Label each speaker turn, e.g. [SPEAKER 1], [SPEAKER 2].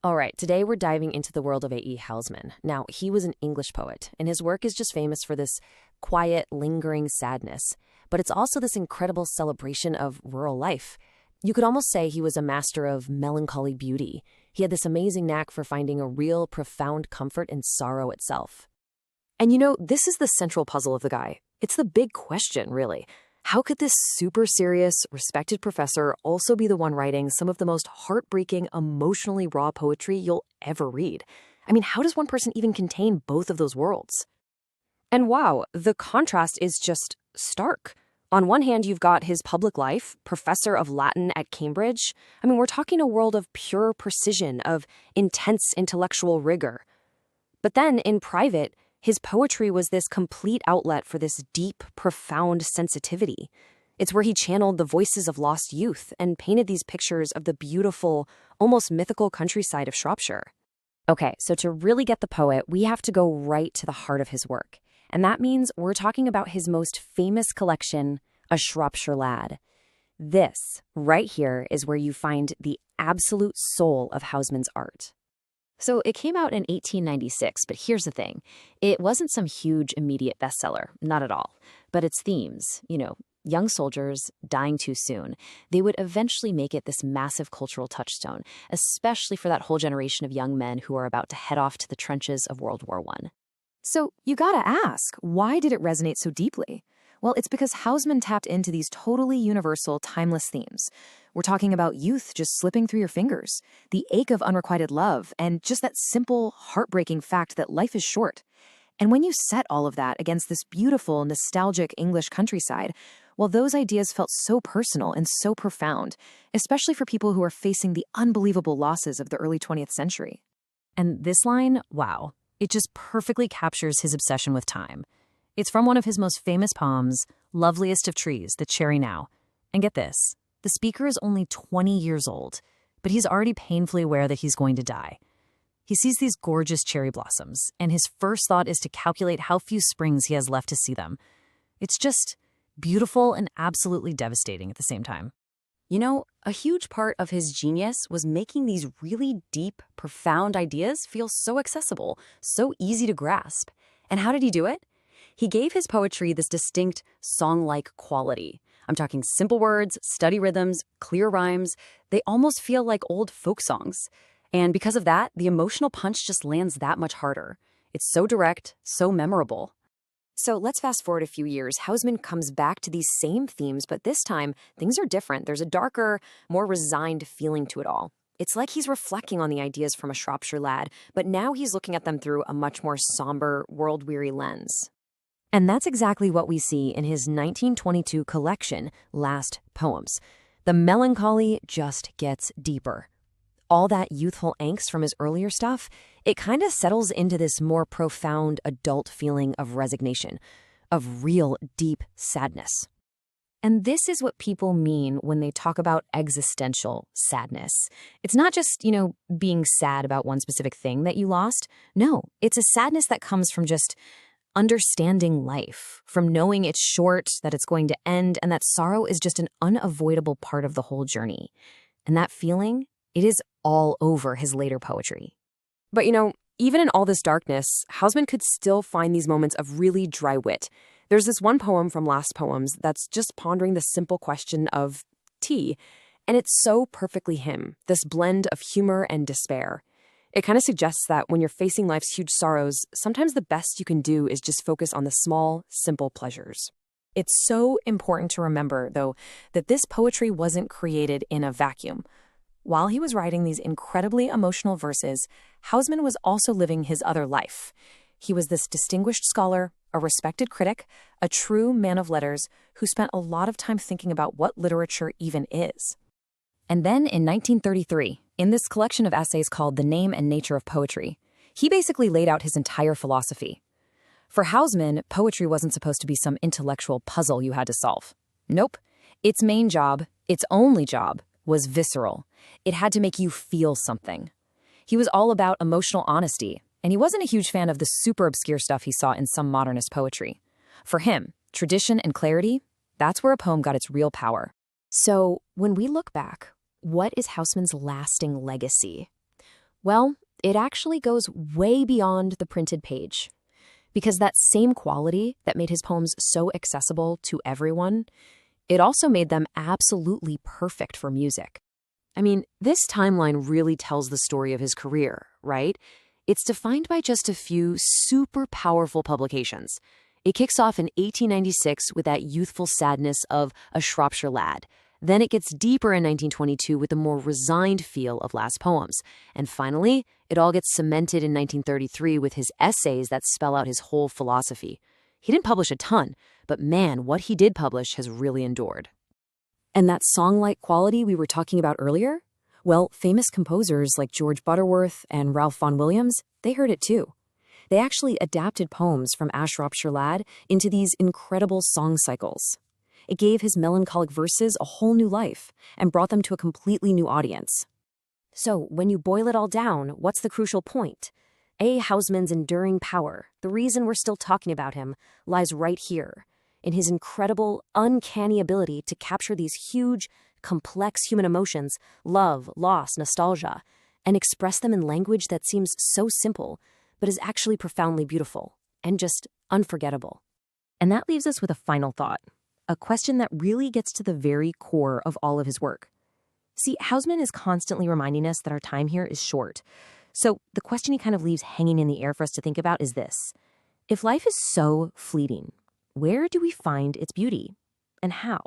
[SPEAKER 1] All right, today we're diving into the world of A.E. Housman. Now, he was an English poet, and his work is just famous for this quiet, lingering sadness. But it's also this incredible celebration of rural life. You could almost say he was a master of melancholy beauty. He had this amazing knack for finding a real, profound comfort in sorrow itself. And this is the central puzzle of the guy. It's the big question, really. How could this super serious, respected professor also be the one writing some of the most heartbreaking, emotionally raw poetry you'll ever read? I mean, how does one person even contain both of those worlds? And wow, the contrast is just stark. On one hand, you've got his public life, professor of Latin at Cambridge. I mean, we're talking a world of pure precision, of intense intellectual rigor. But then, in private, his poetry was this complete outlet for this deep, profound sensitivity. It's where he channeled the voices of lost youth and painted these pictures of the beautiful, almost mythical countryside of Shropshire. Okay, so to really get the poet, we have to go right to the heart of his work. And that means we're talking about his most famous collection, A Shropshire Lad. This, right here, is where you find the absolute soul of Housman's art. So it came out in 1896, but here's the thing. It wasn't some huge immediate bestseller, not at all. But its themes, young soldiers dying too soon, they would eventually make it this massive cultural touchstone, especially for that whole generation of young men who are about to head off to the trenches of World War I. So you gotta ask, why did it resonate so deeply? Well, it's because Housman tapped into these totally universal, timeless themes. We're talking about youth just slipping through your fingers, the ache of unrequited love, and just that simple, heartbreaking fact that life is short. And when you set all of that against this beautiful, nostalgic English countryside, well, those ideas felt so personal and so profound, especially for people who are facing the unbelievable losses of the early 20th century. And this line, wow, it just perfectly captures his obsession with time. It's from one of his most famous poems, Loveliest of Trees, The Cherry Now. And get this, the speaker is only 20 years old, but he's already painfully aware that he's going to die. He sees these gorgeous cherry blossoms, and his first thought is to calculate how few springs he has left to see them. It's just beautiful and absolutely devastating at the same time. A huge part of his genius was making these really deep, profound ideas feel so accessible, so easy to grasp. And how did he do it? He gave his poetry this distinct song-like quality. I'm talking simple words, steady rhythms, clear rhymes. They almost feel like old folk songs. And because of that, the emotional punch just lands that much harder. It's so direct, so memorable. So let's fast forward a few years. Housman comes back to these same themes, but this time, things are different. There's a darker, more resigned feeling to it all. It's like he's reflecting on the ideas from A Shropshire Lad, but now he's looking at them through a much more somber, world-weary lens. And that's exactly what we see in his 1922 collection, Last Poems. The melancholy just gets deeper. All that youthful angst from his earlier stuff, it kind of settles into this more profound adult feeling of resignation, of real deep sadness. And this is what people mean when they talk about existential sadness. It's not just, being sad about one specific thing that you lost. No, it's a sadness that comes from just understanding life, from knowing it's short, that it's going to end, and that sorrow is just an unavoidable part of the whole journey. And that feeling, it is all over his later poetry. But even in all this darkness, Housman could still find these moments of really dry wit. There's this one poem from Last Poems that's just pondering the simple question of tea, and it's so perfectly him, this blend of humor and despair. It kind of suggests that when you're facing life's huge sorrows, sometimes the best you can do is just focus on the small, simple pleasures. It's so important to remember, though, that this poetry wasn't created in a vacuum. While he was writing these incredibly emotional verses, Housman was also living his other life. He was this distinguished scholar, a respected critic, a true man of letters who spent a lot of time thinking about what literature even is. And then in 1933, in this collection of essays called The Name and Nature of Poetry, he basically laid out his entire philosophy. For Housman, poetry wasn't supposed to be some intellectual puzzle you had to solve. Nope. Its main job, its only job, was visceral. It had to make you feel something. He was all about emotional honesty, and he wasn't a huge fan of the super obscure stuff he saw in some modernist poetry. For him, tradition and clarity, that's where a poem got its real power. So, when we look back, what is Housman's lasting legacy? Well, it actually goes way beyond the printed page. Because that same quality that made his poems so accessible to everyone, it also made them absolutely perfect for music. I mean, this timeline really tells the story of his career, right? It's defined by just a few super powerful publications. It kicks off in 1896 with that youthful sadness of A Shropshire Lad. Then it gets deeper in 1922 with the more resigned feel of Last Poems. And finally, it all gets cemented in 1933 with his essays that spell out his whole philosophy. He didn't publish a ton, but man, what he did publish has really endured. And that song-like quality we were talking about earlier? Well, famous composers like George Butterworth and Ralph Vaughan Williams, they heard it too. They actually adapted poems from A Shropshire Lad into these incredible song cycles. It gave his melancholic verses a whole new life and brought them to a completely new audience. So, when you boil it all down, what's the crucial point? A. Housman's enduring power, the reason we're still talking about him, lies right here, in his incredible, uncanny ability to capture these huge, complex human emotions, love, loss, nostalgia, and express them in language that seems so simple, but is actually profoundly beautiful and just unforgettable. And that leaves us with a final thought, a question that really gets to the very core of all of his work. See, Housman is constantly reminding us that our time here is short. So the question he kind of leaves hanging in the air for us to think about is this. If life is so fleeting, where do we find its beauty? And how?